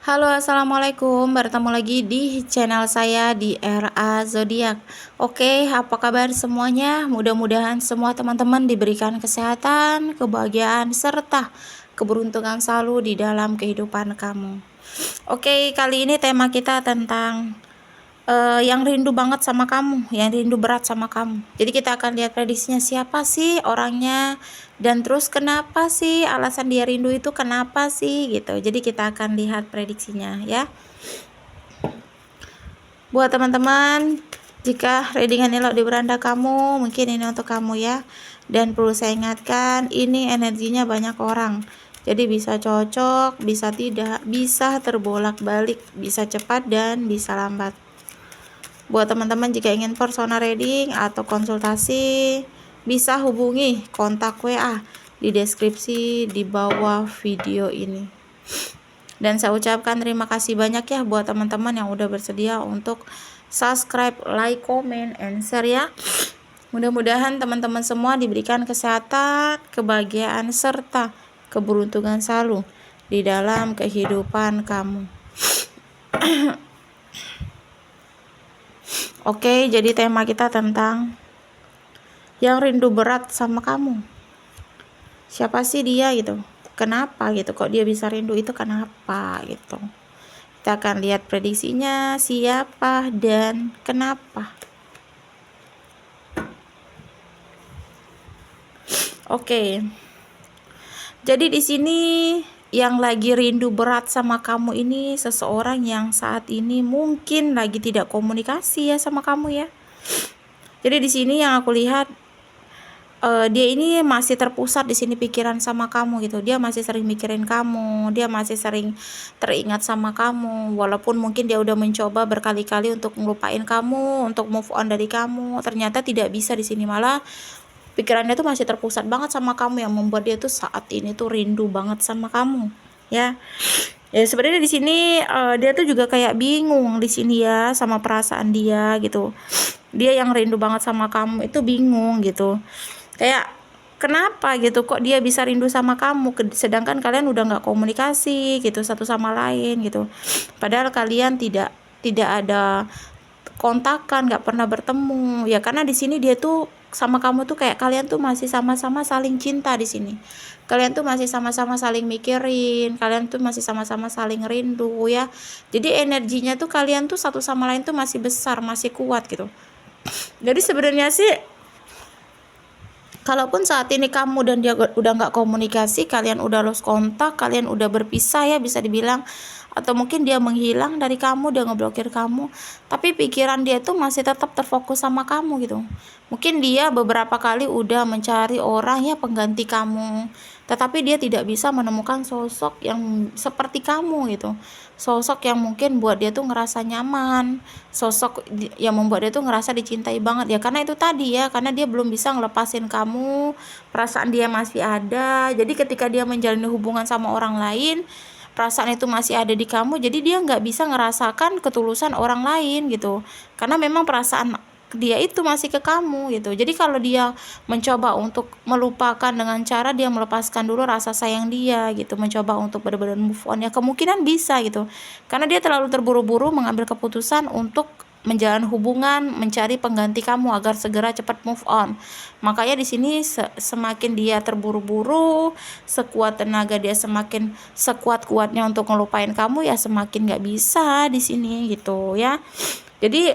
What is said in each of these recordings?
Halo, assalamualaikum. Bertemu lagi di channel saya di RA Zodiak. Oke, apa kabar semuanya? Mudah-mudahan semua teman-teman diberikan kesehatan, kebahagiaan, serta keberuntungan selalu di dalam kehidupan kamu. Oke, kali ini tema kita tentang yang rindu banget sama kamu, yang rindu berat sama kamu. Jadi kita akan lihat prediksinya siapa sih orangnya dan terus kenapa sih alasan dia rindu itu kenapa sih gitu. Jadi kita akan lihat prediksinya ya. Buat teman-teman, jika readingan elok di beranda kamu, mungkin ini untuk kamu ya. Dan perlu saya ingatkan, ini energinya banyak orang. Jadi bisa cocok, bisa tidak, bisa terbolak-balik, bisa cepat dan bisa lambat. Buat teman-teman jika ingin personal reading atau konsultasi, bisa hubungi kontak WA di deskripsi di bawah video ini. Dan saya ucapkan terima kasih banyak ya buat teman-teman yang udah bersedia untuk subscribe, like, comment, and share ya. Mudah-mudahan teman-teman semua diberikan kesehatan, kebahagiaan, serta keberuntungan selalu di dalam kehidupan kamu. Oke, jadi tema kita tentang yang rindu berat sama kamu. Siapa sih dia gitu? Kenapa gitu? Kok dia bisa rindu itu kenapa gitu? Kita akan lihat prediksinya siapa dan kenapa. Oke. Jadi di sini yang lagi rindu berat sama kamu ini seseorang yang saat ini mungkin lagi tidak komunikasi ya sama kamu ya. Jadi di sini yang aku lihat dia ini masih terpusat di sini pikiran sama kamu gitu. Dia masih sering mikirin kamu, dia masih sering teringat sama kamu. Walaupun mungkin dia udah mencoba berkali-kali untuk ngelupain kamu, untuk move on dari kamu, ternyata tidak bisa di sini, malah pikirannya tuh masih terpusat banget sama kamu yang membuat dia tuh saat ini tuh rindu banget sama kamu ya. Ya sebenarnya di sini dia tuh juga kayak bingung di sini ya sama perasaan dia gitu. Dia yang rindu banget sama kamu itu bingung gitu. Kayak kenapa gitu kok dia bisa rindu sama kamu sedangkan kalian udah nggak komunikasi gitu satu sama lain gitu. Padahal kalian tidak ada kontakan, nggak pernah bertemu ya, karena di sini dia tuh sama kamu tuh kayak kalian tuh masih sama-sama saling cinta di sini. Kalian tuh masih sama-sama saling mikirin, kalian tuh masih sama-sama saling rindu ya. Jadi energinya tuh kalian tuh satu sama lain tuh masih besar, masih kuat gitu. Jadi sebenarnya sih kalaupun saat ini kamu dan dia udah nggak komunikasi, kalian udah lost kontak, kalian udah berpisah ya bisa dibilang, atau mungkin dia menghilang dari kamu, dia ngeblokir kamu, tapi pikiran dia tuh masih tetap terfokus sama kamu gitu. Mungkin dia beberapa kali udah mencari orang ya pengganti kamu, tetapi dia tidak bisa menemukan sosok yang seperti kamu gitu. Sosok yang mungkin buat dia tuh ngerasa nyaman, sosok yang membuat dia tuh ngerasa dicintai banget ya, karena itu tadi ya, karena dia belum bisa ngelepasin kamu, perasaan dia masih ada. Jadi ketika dia menjalani hubungan sama orang lain, perasaan itu masih ada di kamu, jadi dia nggak bisa ngerasakan ketulusan orang lain gitu, karena memang perasaan dia itu masih ke kamu gitu. Jadi kalau dia mencoba untuk melupakan dengan cara dia melepaskan dulu rasa sayang dia gitu, mencoba untuk benar-benar move on ya, kemungkinan bisa gitu, karena dia terlalu terburu-buru mengambil keputusan untuk menjalin hubungan, mencari pengganti kamu agar segera cepat move on. Makanya di sini semakin dia terburu-buru, sekuat tenaga dia semakin sekuat-kuatnya untuk ngelupain kamu ya, semakin nggak bisa di sini gitu ya. Jadi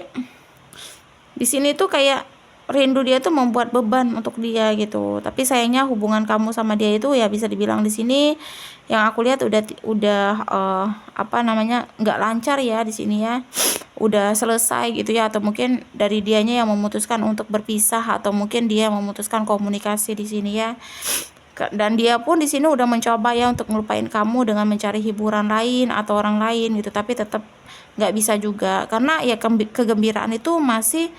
di sini tuh kayak rindu dia tuh membuat beban untuk dia gitu. Tapi sayangnya hubungan kamu sama dia itu ya bisa dibilang di sini yang aku lihat udah apa namanya nggak lancar ya di sini ya. Udah selesai gitu ya, atau mungkin dari dianya yang memutuskan untuk berpisah, atau mungkin dia memutuskan komunikasi di sini ya. Dan dia pun di sini udah mencoba ya untuk ngelupain kamu dengan mencari hiburan lain atau orang lain gitu, tapi tetap nggak bisa juga, karena ya kegembiraan itu masih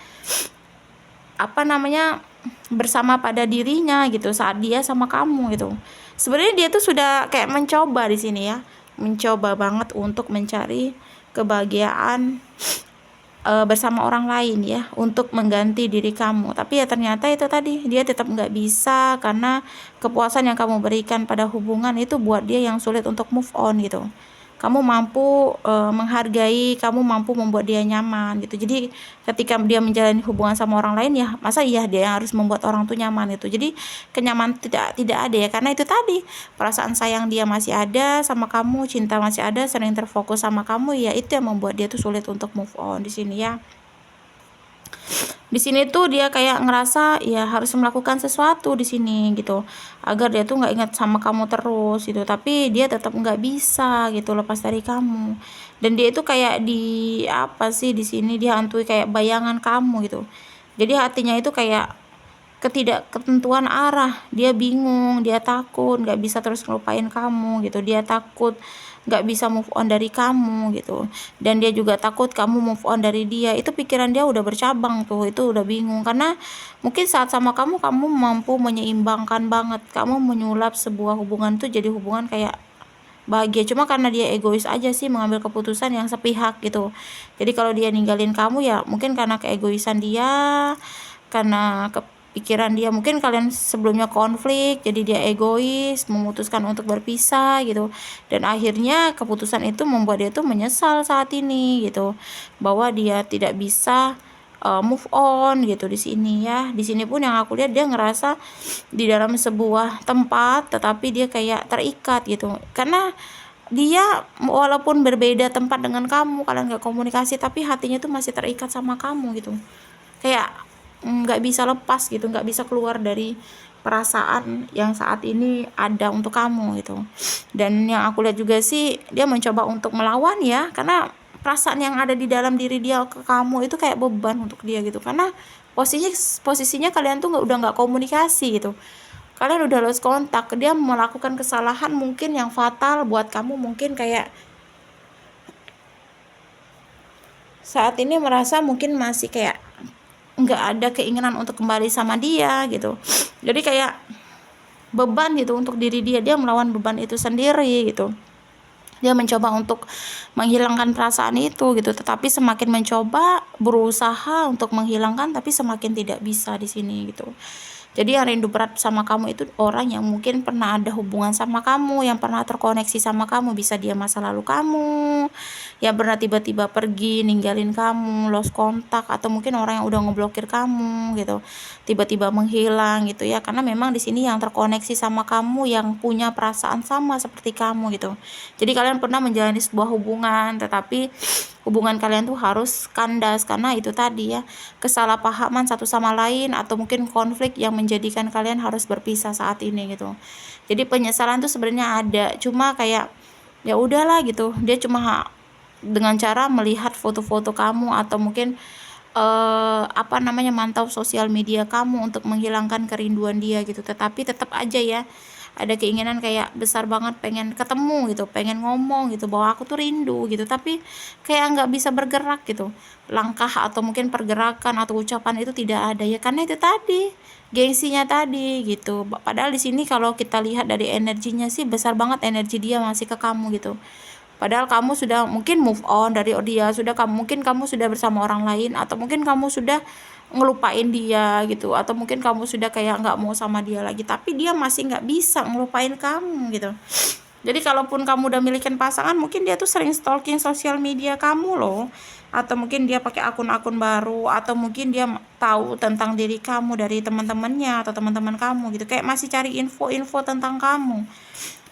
apa namanya bersama pada dirinya gitu saat dia sama kamu gitu. Sebenarnya dia tuh sudah kayak mencoba di sini ya, mencoba banget untuk mencari kebahagiaan bersama orang lain ya, untuk mengganti diri kamu, tapi ya ternyata itu tadi dia tetap nggak bisa, karena kepuasan yang kamu berikan pada hubungan itu buat dia yang sulit untuk move on gitu. kamu mampu menghargai, kamu mampu membuat dia nyaman gitu. Jadi ketika dia menjalani hubungan sama orang lain, ya masa iya dia yang harus membuat orang tuh nyaman itu. Jadi kenyamanan tidak ada ya, karena itu tadi perasaan sayang dia masih ada sama kamu, cinta masih ada, sering terfokus sama kamu, ya itu yang membuat dia tuh sulit untuk move on di sini ya. Di sini tuh dia kayak ngerasa ya harus melakukan sesuatu di sini gitu, agar dia tuh nggak ingat sama kamu terus gitu, tapi dia tetap nggak bisa gitu lepas dari kamu. Dan dia itu kayak di apa sih, di sini dia hantui kayak bayangan kamu gitu. Jadi hatinya itu kayak ketidakketentuan arah, dia bingung, dia takut nggak bisa terus ngelupain kamu gitu, dia takut nggak bisa move on dari kamu gitu, dan dia juga takut kamu move on dari dia. Itu pikiran dia udah bercabang tuh, itu udah bingung, karena mungkin saat sama kamu mampu menyeimbangkan banget, kamu menyulap sebuah hubungan tuh jadi hubungan kayak bahagia, cuma karena dia egois aja sih mengambil keputusan yang sepihak gitu. Jadi kalau dia ninggalin kamu ya mungkin karena keegoisan dia, karena kepikiran dia, mungkin kalian sebelumnya konflik, jadi dia egois memutuskan untuk berpisah gitu, dan akhirnya keputusan itu membuat dia tuh menyesal saat ini gitu, bahwa dia tidak bisa move on gitu di sini ya. Di sini pun yang aku lihat dia ngerasa di dalam sebuah tempat, tetapi dia kayak terikat gitu, karena dia walaupun berbeda tempat dengan kamu, kalian gak komunikasi, tapi hatinya tuh masih terikat sama kamu gitu, kayak nggak bisa lepas gitu, nggak bisa keluar dari perasaan yang saat ini ada untuk kamu gitu. Dan yang aku lihat juga sih dia mencoba untuk melawan ya, karena perasaan yang ada di dalam diri dia ke kamu itu kayak beban untuk dia gitu, karena posisinya kalian tuh udah nggak komunikasi gitu, kalian udah lost kontak. Dia melakukan kesalahan mungkin yang fatal buat kamu, mungkin kayak saat ini merasa mungkin masih kayak nggak ada keinginan untuk kembali sama dia gitu. Jadi kayak beban gitu untuk diri dia, dia melawan beban itu sendiri gitu. Dia mencoba untuk menghilangkan perasaan itu gitu, tetapi semakin mencoba berusaha untuk menghilangkan, tapi semakin tidak bisa di sini gitu. Jadi yang rindu berat sama kamu itu orang yang mungkin pernah ada hubungan sama kamu, yang pernah terkoneksi sama kamu, bisa dia masa lalu kamu, yang pernah tiba-tiba pergi ninggalin kamu, lost kontak, atau mungkin orang yang udah ngeblokir kamu gitu, tiba-tiba menghilang gitu ya. Karena memang di sini yang terkoneksi sama kamu, yang punya perasaan sama seperti kamu gitu. Jadi kalian pernah menjalani sebuah hubungan, tetapi hubungan kalian tuh harus kandas karena itu tadi ya, kesalahpahaman satu sama lain, atau mungkin konflik yang menjadikan kalian harus berpisah saat ini gitu. Jadi penyesalan tuh sebenarnya ada, cuma kayak ya udahlah gitu, dia cuma dengan cara melihat foto-foto kamu, atau mungkin mantau sosial media kamu untuk menghilangkan kerinduan dia gitu. Tetapi tetap aja ya ada keinginan kayak besar banget pengen ketemu gitu, pengen ngomong gitu bahwa aku tuh rindu gitu, tapi kayak nggak bisa bergerak gitu, langkah atau mungkin pergerakan atau ucapan itu tidak ada ya, karena itu tadi gengsinya tadi gitu. Padahal di sini kalau kita lihat dari energinya sih besar banget, energi dia masih ke kamu gitu. Padahal kamu sudah mungkin move on dari dia, mungkin kamu sudah bersama orang lain, atau mungkin kamu sudah ngelupain dia gitu, atau mungkin kamu sudah kayak nggak mau sama dia lagi, tapi dia masih nggak bisa ngelupain kamu gitu. Jadi kalaupun kamu udah milikin pasangan, mungkin dia tuh sering stalking sosial media kamu loh, atau mungkin dia pakai akun-akun baru, atau mungkin dia tahu tentang diri kamu dari teman-temannya atau teman-teman kamu gitu, kayak masih cari info-info tentang kamu.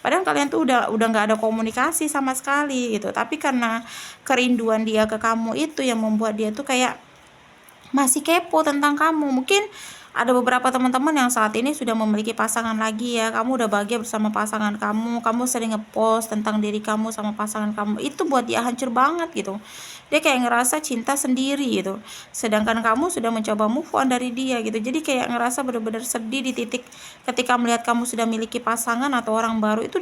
Padahal kalian tuh udah nggak ada komunikasi sama sekali gitu, tapi karena kerinduan dia ke kamu itu yang membuat dia tuh kayak masih kepo tentang kamu. Mungkin ada beberapa teman-teman yang saat ini sudah memiliki pasangan lagi ya, kamu udah bahagia bersama pasangan kamu sering ngepost tentang diri kamu sama pasangan kamu, itu buat dia hancur banget gitu. Dia kayak ngerasa cinta sendiri gitu, sedangkan kamu sudah mencoba move on dari dia gitu. Jadi kayak ngerasa benar-benar sedih di titik ketika melihat kamu sudah miliki pasangan atau orang baru, itu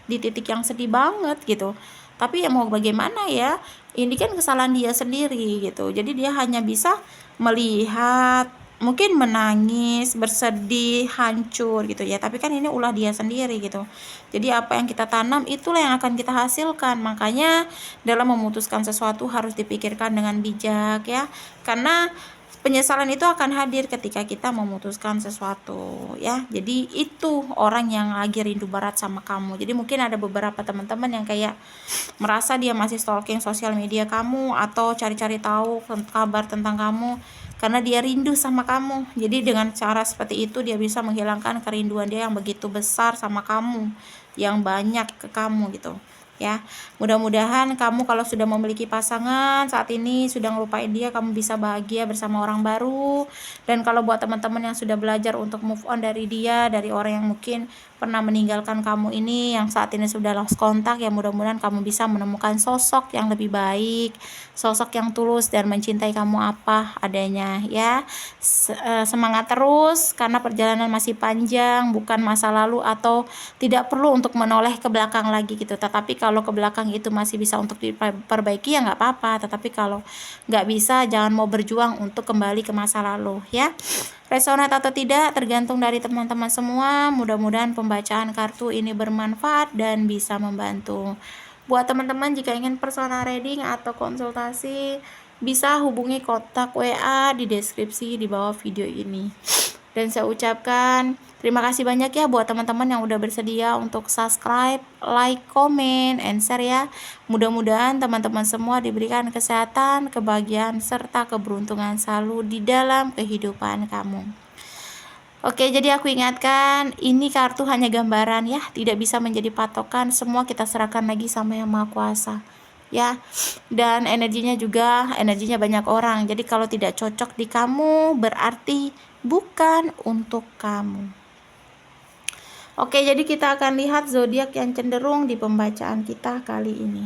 di titik yang sedih banget gitu. Tapi ya mau bagaimana ya, ini kan kesalahan dia sendiri gitu. Jadi dia hanya bisa melihat, mungkin menangis, bersedih, hancur gitu ya. Tapi kan ini ulah dia sendiri gitu. Jadi apa yang kita tanam itulah yang akan kita hasilkan. Makanya dalam memutuskan sesuatu harus dipikirkan dengan bijak ya. Karena penyesalan itu akan hadir ketika kita memutuskan sesuatu ya. Jadi itu orang yang lagi rindu berat sama kamu. Jadi mungkin ada beberapa teman-teman yang kayak merasa dia masih stalking sosial media kamu atau cari-cari tahu kabar tentang kamu karena dia rindu sama kamu. Jadi dengan cara seperti itu dia bisa menghilangkan kerinduan dia yang begitu besar sama kamu, yang banyak ke kamu gitu ya. Mudah-mudahan kamu kalau sudah memiliki pasangan saat ini sudah ngelupain dia, kamu bisa bahagia bersama orang baru. Dan kalau buat teman-teman yang sudah belajar untuk move on dari dia, dari orang yang mungkin pernah meninggalkan kamu ini, yang saat ini sudah lost kontak, ya mudah-mudahan kamu bisa menemukan sosok yang lebih baik, sosok yang tulus dan mencintai kamu apa adanya ya. Semangat terus karena perjalanan masih panjang, bukan masa lalu atau tidak perlu untuk menoleh ke belakang lagi gitu. Tetapi kalau ke belakang itu masih bisa untuk diperbaiki ya nggak apa-apa, tetapi kalau nggak bisa jangan mau berjuang untuk kembali ke masa lalu ya. Resonate atau tidak tergantung dari teman-teman semua. Mudah-mudahan pembacaan kartu ini bermanfaat dan bisa membantu. Buat teman-teman jika ingin personal reading atau konsultasi, bisa hubungi kontak WA di deskripsi di bawah video ini. Dan saya ucapkan terima kasih banyak ya buat teman-teman yang udah bersedia untuk subscribe, like, comment, and share ya. Mudah-mudahan teman-teman semua diberikan kesehatan, kebahagiaan, serta keberuntungan selalu di dalam kehidupan kamu. Oke, jadi aku ingatkan, ini kartu hanya gambaran ya, tidak bisa menjadi patokan, semua kita serahkan lagi sama Yang Maha Kuasa. Ya, dan energinya banyak orang. Jadi kalau tidak cocok di kamu berarti bukan untuk kamu. Oke, jadi kita akan lihat zodiak yang cenderung di pembacaan kita kali ini.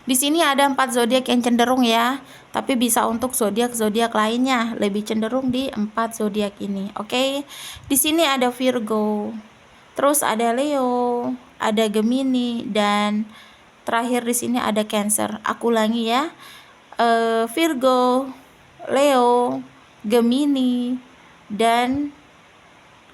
Di sini ada 4 zodiak yang cenderung ya, tapi bisa untuk zodiak lainnya, lebih cenderung di 4 zodiak ini. Oke. Di sini ada Virgo. Terus ada Leo, ada Gemini, dan terakhir di sini ada Cancer. Aku ulangi ya. Virgo, Leo, Gemini, dan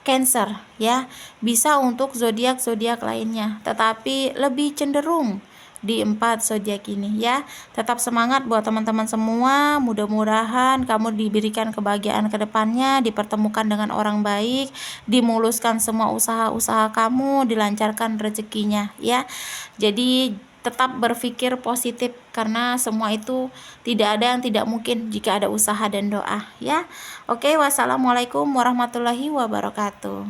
Cancer ya. Bisa untuk zodiak lainnya, tetapi lebih cenderung di 4 zodiak ini ya. Tetap semangat buat teman-teman semua. Mudah-mudahan kamu diberikan kebahagiaan ke depannya, dipertemukan dengan orang baik, dimuluskan semua usaha-usaha kamu, dilancarkan rezekinya ya. Jadi tetap berpikir positif karena semua itu tidak ada yang tidak mungkin jika ada usaha dan doa ya. Oke, wassalamualaikum warahmatullahi wabarakatuh.